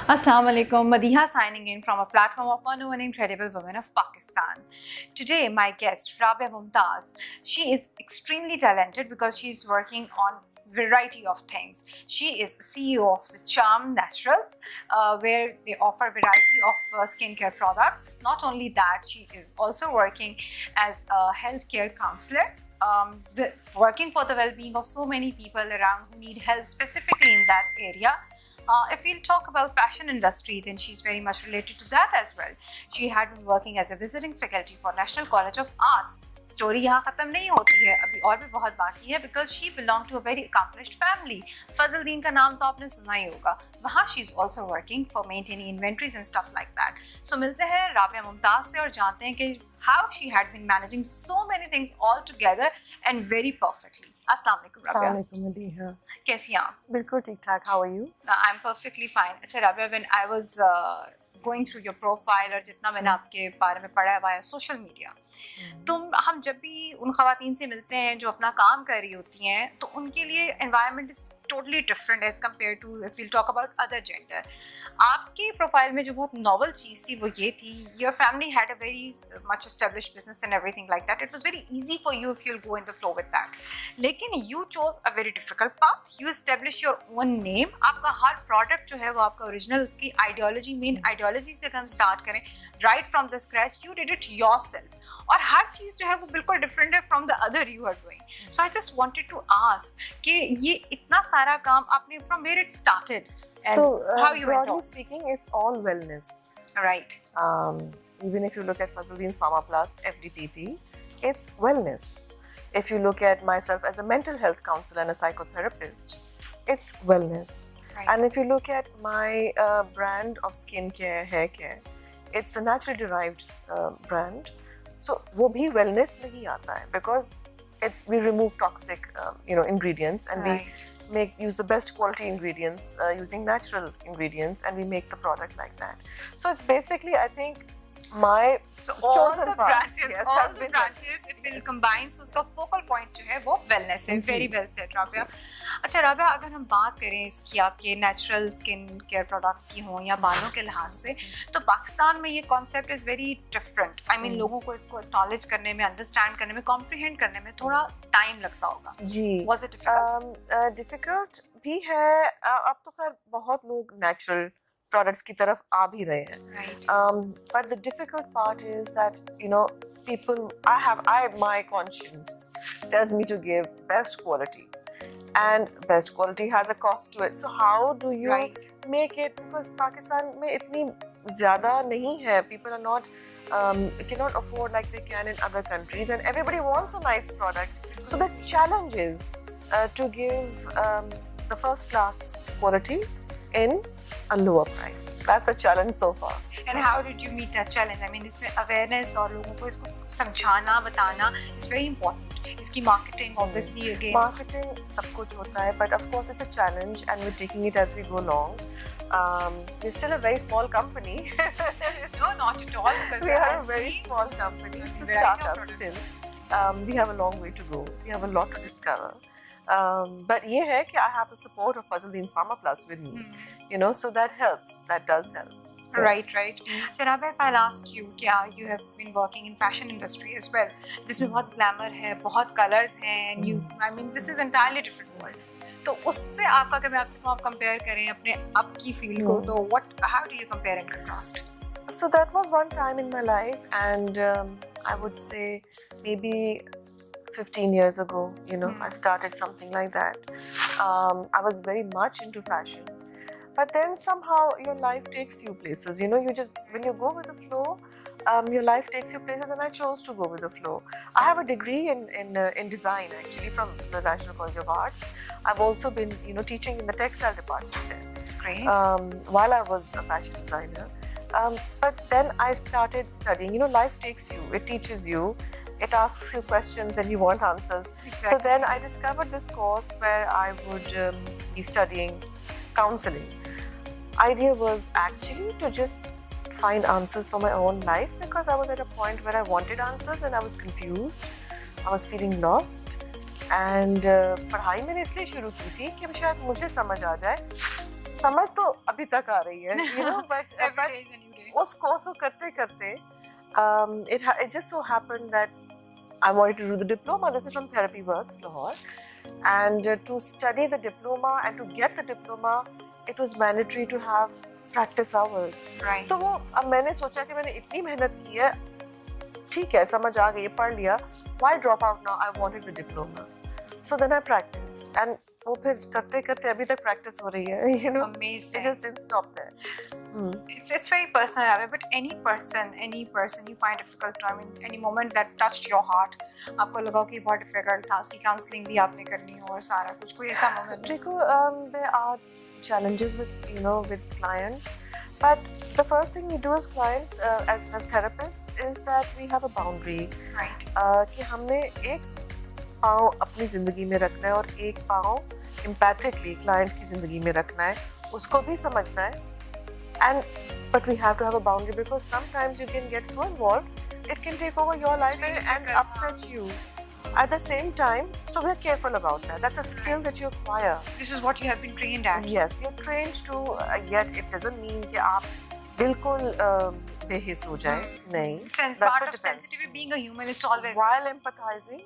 Assalamu alaikum, Madiha signing in from a platform of one woman incredible women of Pakistan. Today, my guest, Rabiya Mumtaz, she is extremely talented because she is working on variety of things. She is CEO of the Charm Naturals, where they offer variety of skincare products. Not only that, she is also working as a healthcare counselor, working for the well-being of so many people around who need help specifically in that area. If we'll talk about fashion industry, then she's very much related to that as well. She had been working as a visiting faculty for National College of Arts. Story यहाँ ख़त्म नहीं होती है, अभी और भी बहुत बाकी है because she belong to a very accomplished family. Fazaldin का नाम तो आपने सुना ही होगा. वहाँ she is also working for maintaining inventories and stuff like that. So मिलते हैं राबिया मुमताज़ से और जानते हैं कि how she had been managing so many things all together and very perfectly. Assalamu alaikum Rabiya. Assalamu alaikum Madiha. कैसी हैं आप? बिल्कुल ठीक ठाक. How are you? I'm perfectly fine. अच्छा Rabiya, when I was going through your profile और जितना मैंने आपके बारे में पढ़ा है वाया सोशल मीडिया, तो हम जब भी उन ख़वातीन से मिलते हैं जो अपना काम कर रही होती हैं तो उनके लिए environment is totally different as compare to if we'll talk about other gender. आपके प्रोफाइल में जो बहुत नॉवल चीज़ थी वो ये थी, your family had a very much established business and everything like that. It was very easy for you if you go in the flow with that. लेकिन you chose a very difficult path. You establish your own name. आपका हर product जो है वो आपका original, उसकी ideology, main ideology से अगर हम स्टार्ट करें right from the scratch, you did it yourself. और हर चीज़ जो है वो बिल्कुल डिफरेंट है from the other you are doing. So I just wanted to ask कि ये इतना सारा काम आपने from where it started. So, broadly speaking, it's all wellness. Right. Even if you look at Fazaldeen's Pharma Plus, FDPP, it's wellness. If you look at myself as a mental health counselor and a psychotherapist, it's wellness. Right. And if you look at my brand of skincare, hair care, it's a naturally derived brand. So, वो भी wellness में ही आता है because we remove toxic, ingredients and Right. we use the best quality ingredients using natural ingredients, and we make the product like that. So it's basically, I think, my all chosen the path, branches, yes, all has the been branches if we'll combine, so उसका focal point जो है वो wellness है. Very well said Rabiya. अच्छा Rabiya, अगर हम बात करें इसकी आपके natural skin care products की हों या बालों के लिहाज से, तो पाकिस्तान में ये concept is very different. I mean लोगों को इसको acknowledge करने में, understand करने में, comprehend करने में थोड़ा time लगता होगा. जी. Was it difficult? Difficult भी है. अब तो खैर बहुत लोग natural products की तरफ आ भी रहे हैं. Right. But the difficult part is that people, my conscience tells me to give best quality, and best quality has a cost to it. So how do you Right. make it? Because Pakistan में इतनी ज़्यादा नहीं है. People are not cannot afford like they can in other countries, and everybody wants a nice product. So the challenge is to give the first class quality in a lower price. That's the challenge so far. And how did you meet that challenge? I mean, इसमें awareness और लोगों को इसको समझाना, बताना is very important. इसकी marketing obviously again. Marketing सब कुछ होता है, but of course it's a challenge, and we're taking it as we go along. We're still a very small company. No, not at all. Because We are a very small company. It's a startup still. We have a long way to go. We have a lot to discover. But ये है कि I have the support of Fazaldeen's Pharma Plus with me. So that helps. That does help. Right, right. So Rabiya, if I'll ask you, क्या you have been working in fashion industry as well, जिसमें बहुत glamour है, बहुत colors हैं, and I mean, this is entirely different world. तो उससे आपका, अगर मैं आपसे कहूँ आप compare करें अपने अब की फील्ड को, तो how do you compare and contrast? So that was one time in my life, and I would say maybe 15 years ago, I started something like that. I was very much into fashion, but then somehow your life takes you places. When you go with the flow, your life takes you places, and I chose to go with the flow. I have a degree in design actually from the National College of Arts. I've also been teaching in the textile department there. Great. While I was a fashion designer. But then I started studying. Life takes you, it teaches you, it asks you questions and you want answers. Exactly. So then I discovered this course where I would be studying counseling. Idea was actually to just find answers for my own life, because I was at a point where I wanted answers and I was confused. I was feeling lost. And पढ़ाई मैंने इसलिए शुरू की थी कि शायद मुझे समझ आ जाए समझ तो अभी तक आ रही है, you know, but Every day is a new day. उस कोर्स को करते करते it just so happened that I wanted to do the diploma. This is from Therapy Works, Lahore. And to study the diploma and to get the diploma, it was mandatory to have practice hours. Right. तो वो अब मैंने सोचा कि मैंने इतनी मेहनत की है, ठीक है, समझ आ गई, पढ़ लिया. Why drop out now? I wanted the diploma. So then I practiced. And वो फिर करते करते अभी तक प्रैक्टिस हो रही है, you know. Amazing. It just didn't stop there. It's very personal, Rabiya, but any person you find difficult to, I mean, any moment that touched your heart, आपको लगा कि बहुत difficult था, उसकी counseling भी आपने करनी हो और सारा कुछ, कोई ऐसा moment? देखो, there are challenges with clients, but the first thing we do as clients, as therapists, is that we have a boundary. Right. कि हमने एक पाँव अपनी जिंदगी में रखना है और एक पाँव empathically client की जिंदगी में रखना है, उसको भी समझना है. But we have to have a boundary because sometimes you can get so involved, it can take over your life and upset you. At the same time, so we're careful about that. That's a skill that you acquire. This is what you have been trained at. Yes, you're trained to, yet it doesn't mean कि आप बिल्कुल बेहिस हो जाए. नहीं. Part of sensitivity, being a human, it's always while empathizing,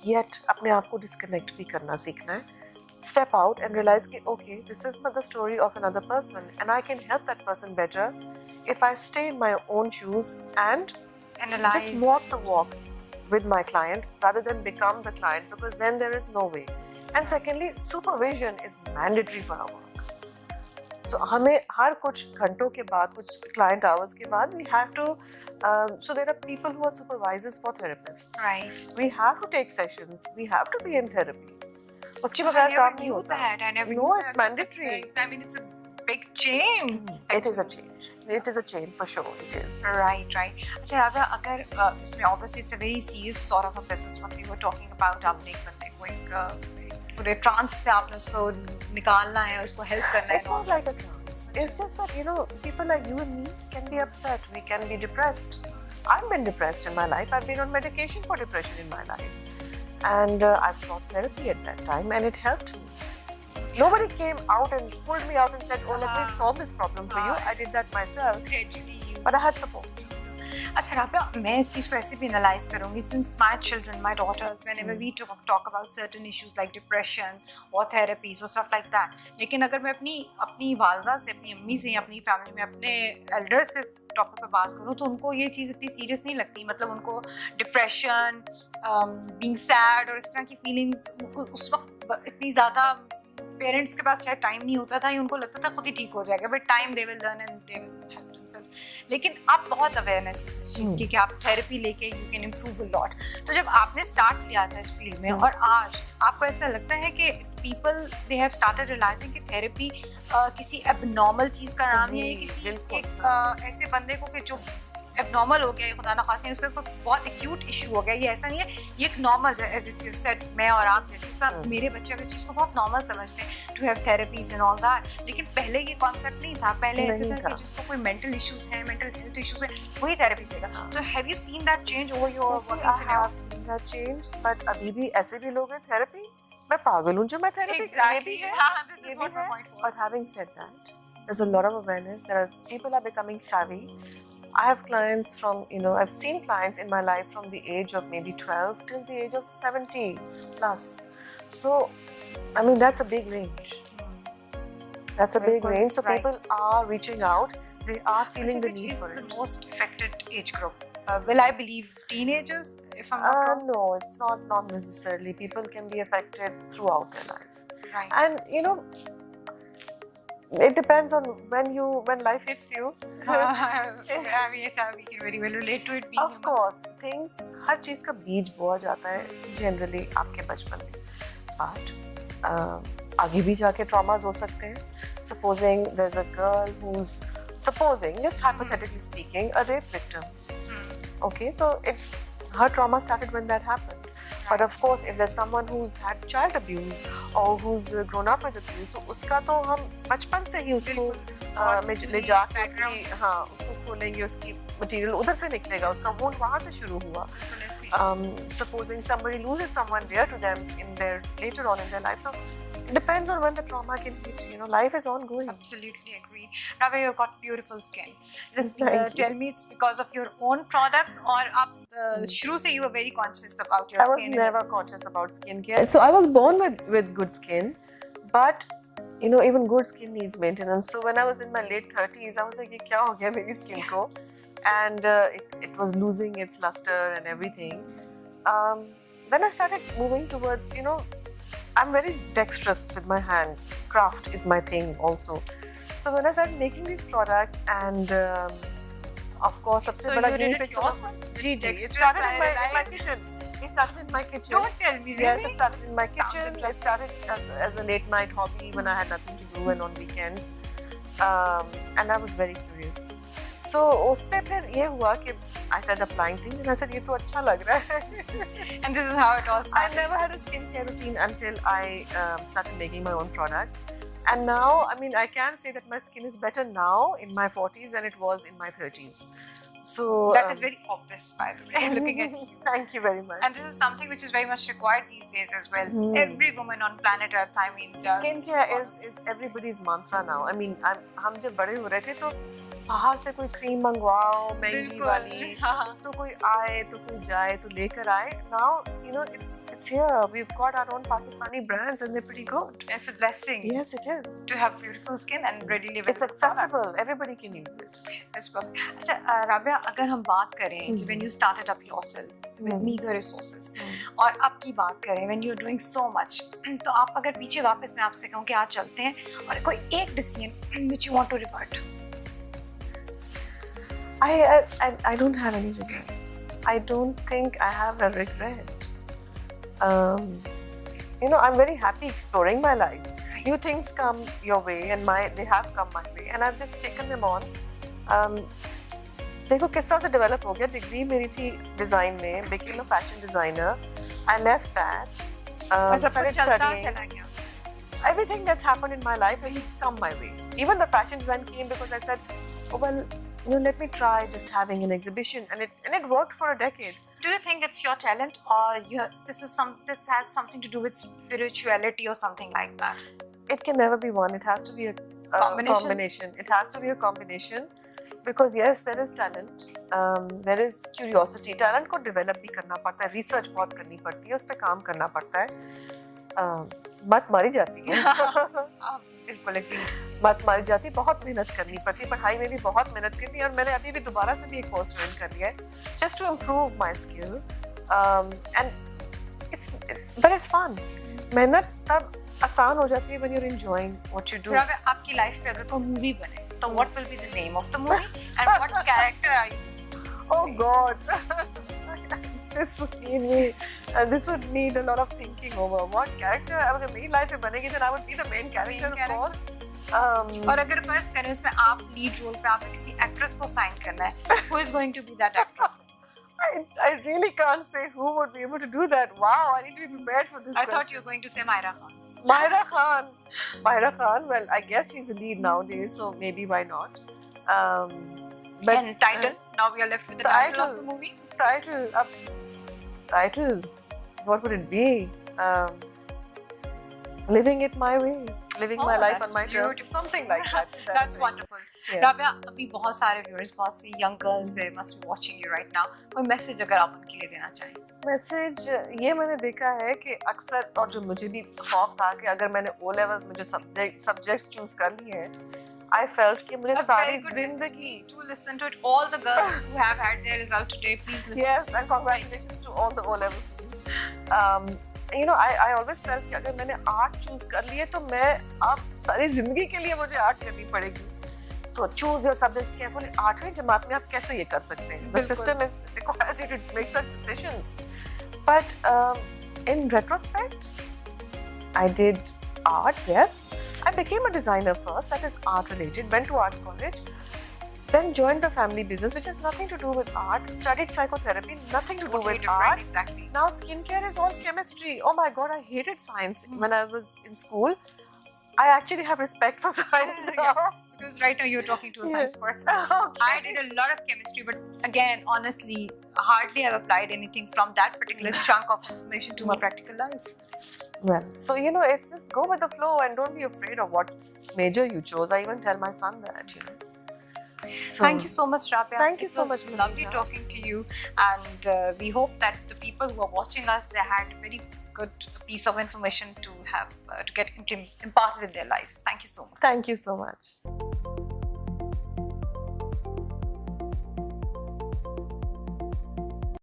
yet अपने आप को disconnect भी करना सीखना है. Step out and realize कि okay, this is not the story of another person and I can help that person better if I stay in my own shoes and analyze. Just walk the walk with my client rather than become the client, because then there is no way. And secondly, supervision is mandatory for our work. So हमें हर कुछ घंटों के बाद, कुछ client hours के बाद, we have to, so there are people who are supervisors for therapists. Right. We have to take sessions. We have to be in therapy. उसके बगैर काम नहीं होता. I never No, it's mandatory. I mean, it's a big chain. It is a change. It is a chain for sure. It is. Right. अच्छा राबिया, अगर इसमें obviously it's a very serious sort of a business what we were talking about. आपने एक बंदे को एक पूरे trans से आपने उसको निकालना है, उसको हेल्प करना है. It's not like a trance. It's just that, you know, people like you and me can be upset. We can be depressed. I've been depressed in my life. I've been on medication for depression in my life. And I've sought therapy at that time and it helped me. Nobody came out and pulled me out and said, oh, let me solve this problem for you. I did that myself. Gradually you. But I had support. अच्छा राबिया, मैं इस चीज़ को ऐसे भी analyse करूँगी. Since my children, my daughters, whenever we talk about certain issues like depression or therapies or stuff like that, लेकिन अगर मैं अपनी वालदा से, अपनी अम्मी से, अपनी फैमिली में अपने एल्डर्स से इस टॉपिक पे बात करूँ तो उनको ये चीज़ इतनी सीरियस नहीं लगती. मतलब उनको डिप्रेशन, बीइंग सैड और इस तरह की फीलिंग्स उस वक्त इतनी ज़्यादा पेरेंट्स के पास शायद टाइम नहीं होता था, या उनको लगता था खुद ही ठीक हो जाएगा. But time they will learn and they will help themselves. लेकिन आप बहुत अवेयरनेस इस चीज़ की कि आप थेरेपी लेके you can improve a lot. तो जब आपने स्टार्ट किया था इस फील्ड में और आज आपको ऐसा लगता है कि people they have started realising कि थेरेपी किसी एबनॉर्मल चीज़ का नाम है, किसी एक ऐसे बंदे को कि जो एबनॉर्मल हो गया, खुदा ना खासी उसका कोई बहुत एक्यूट इशू हो गया, ये ऐसा नहीं है, ये एक नॉर्मल है. एज इफ यू सेड, मैं और आप जैसे सब मेरे बच्चे इस चीज़ को बहुत नॉर्मल समझते हैं to have therapies and all that. लेकिन पहले ये कॉन्सेप्ट नहीं था. पहले ऐसे था कि जिसको कोई मेंटल इश्यूज है, मेंटल हेल्थ इश्यूज है, वही थेरेपीज देगा. तो have you seen that change over your working today? But अभी भी ऐसे भी लोग हैं थेरेपी. मैं पागल हूँ जो मैं therapy Exactly. This is what my point was. But having said that, there's a lot of awareness. There are people are becoming savvy. I have clients from, I've seen clients in my life from the age of maybe 12 till the age of 70 plus. So, I mean, that's a big range. That's a big range. So people are reaching out. They are feeling the need for it. Which is the most affected age group? Will I believe teenagers, if I'm not wrong? No, it's not necessarily. People can be affected throughout their life. Right. And, it depends on when life hits you. Yes, we can very well relate to it. Being of course, things, हर चीज़ का बीज बोया जाता है generally आपके बचपन में. But आगे भी जाके traumas हो सकते हैं. Supposing there's a girl who's, just hypothetically speaking, a rape victim. Okay, so her trauma started when that happened. But of course, if there's someone who's had child abuse or who's grown up with abuse, तो उसका तो हम बचपन से ही उसको ले जाके उसको खोलेंगे, उसकी मटेरियल उधर से निकलेगा, उसका wound वहाँ से शुरू हुआ. Supposing somebody loses someone dear to them later on in their life, so depends on when the trauma can hit. You know, life is ongoing. Absolutely agree. Rabiya, you've got beautiful skin. Just Thank you. tell me it's because of your own products or shuru se you were very conscious about your I was skin? never conscious about skincare. So I was born with good skin, but you know, even good skin needs maintenance. So when I was in my late 30s, I was like, "Ye kya ho gaya meri skin ko?" And it was losing its luster and everything. Then I started moving towards, you know, I'm very dexterous with my hands. Craft is my thing also. So when I started making these products, and of course, सबसे So बड़ा you यही did it picture yourself? Ji, it Dexterous, started I in my realized. kitchen. It started in my kitchen. Don't tell me, Yes, really? it started in my Sounds kitchen. It interesting. started as a late night hobby when I had nothing to do and on weekends. And I was very curious. So उससे फिर ये हुआ कि I started applying things and I said ये तो अच्छा लग रहा है. And this is how it all I started. never had a skincare routine until I started making my own products. And now, I mean, I can say that my skin is better now in my 40s than it was in my 30s. So That is very obvious, by the way, looking at you. Thank you very much. And this is something which is very much required these days as well. Hmm. Every woman on planet Earth, I mean, does. Skincare is everybody's mantra now. I mean, हम जब बड़े हो रहे थे तो बाहर से कोई क्रीम मंगवाओ महंगी वाली हाँ. तो कोई आए तो कोई जाए तो लेकर आए. Now, you know, it's here. We've got our own Pakistani brands and they're pretty good. It's a blessing. Yes, it is. To have beautiful skin and readily It's available accessible. products. Everybody can use it. It's perfect. अच्छा राबिया, अगर हम बात करें when you started up yourself with Hmm. meager resources और अब की बात करें when you're doing so much, तो आप अगर पीछे वापस मैं आपसे कहूँ कि आज चलते हैं और कोई एक decision which you want to revert. I don't have any regrets. I don't think I have a regret. You know, I'm very happy exploring my life. New things come your way, and they have come my way, and I've just taken them on. देखो किस तरह से develop हो गया. Degree मेरी थी design में, became a fashion designer. I left that. और सब Started कुछ चलता studying. चला गया. Everything that's happened in my life has come my way. Even the fashion design came because I said, oh well, you know, let me try just having an exhibition, and it worked for a decade. Do you think it's your talent or this has something to do with spirituality or something like that? It can never be one. It has to be a Combination? It has to be a combination because yes, there is talent. There is curiosity. Talent को develop भी करना पड़ता है. Research बहुत करनी पड़ती है. उस पे काम करना पड़ता है. मत मारी जाती है. बिल्कुल agreed. मत मारी जाती, बहुत मेहनत करनी पड़ती. पढ़ाई में भी बहुत मेहनत करनी है और मैंने अभी भी दोबारा से भी एक कोर्स ज्वाइन कर लिया है just to improve my skill. And but it's fun. मेहनत तब आसान हो जाती है when you're enjoying what you do. Rabia, आपकी लाइफ पे अगर कोई मूवी बने तो what will be the name of the movie and what character are you? Oh God, this would need a lot of thinking over what character. अगर मेरी life में बनेगी then I would be the main character, of course. और अगर फर्ज करें उसमें आप लीड रोल पे आपने किसी एक्ट्रेस को साइन करना है, who is going to be that actress? I really can't say who would be able to do that. Wow, I need to be prepared for this. I thought you were going to say Myra Khan. Myra Khan. Myra Khan. Well, I guess she's the lead nowadays, so maybe why not? But And title? Now we are left with the title of the movie. Title. What would it be? Living it my way. Living my life on my terms. Something like that. That's wonderful. Yes. Rabia, अभी बहुत सारे viewers, बहुत सी young girls they must be watching you right now. कोई message अगर आप उनके लिए देना चाहें? मैसेज ये मैंने देखा है कि अक्सर, और जो मुझे भी खौफ था कि अगर मैंने O levels में जो सब्जेक्ट्स चूज कर लिए हैं, I felt कि मुझे सारी जिंदगी. Do listen to it. All the girls who have had their result today, please listen. Yes, and congratulations to all the O level students. You know, I always felt कि अगर मैंने art choose कर लिए तो मैं अब सारी जिंदगी के लिए मुझे आर्ट करनी पड़ेगी. तो choose your subjects carefully. 8वीं जमात में आप कैसे ये कर सकते हैं? The system requires you to make such decisions. But in retrospect, I did art, yes. I became a designer first, that is art related, went to art college, then joined the family business, which has nothing to do with art, studied psychotherapy, nothing to do Totally with different, art. exactly. Now skincare is all chemistry. Oh my God, I hated science when I was in school. I actually have respect for science now. because right now you're talking to a science person. Okay. I did a lot of chemistry, but again, honestly, hardly I've applied anything from that particular chunk of information to my practical life. Well, so it's just go with the flow and don't be afraid of what major you chose. I even tell my son that. So, Thank you so much, Rabiya. Thank you It so was much, lovely Mumtaz. talking to you, and we hope that the people who are watching us, they had a very good piece of information to have to get imparted in their lives. Thank you so much. Thank you so much.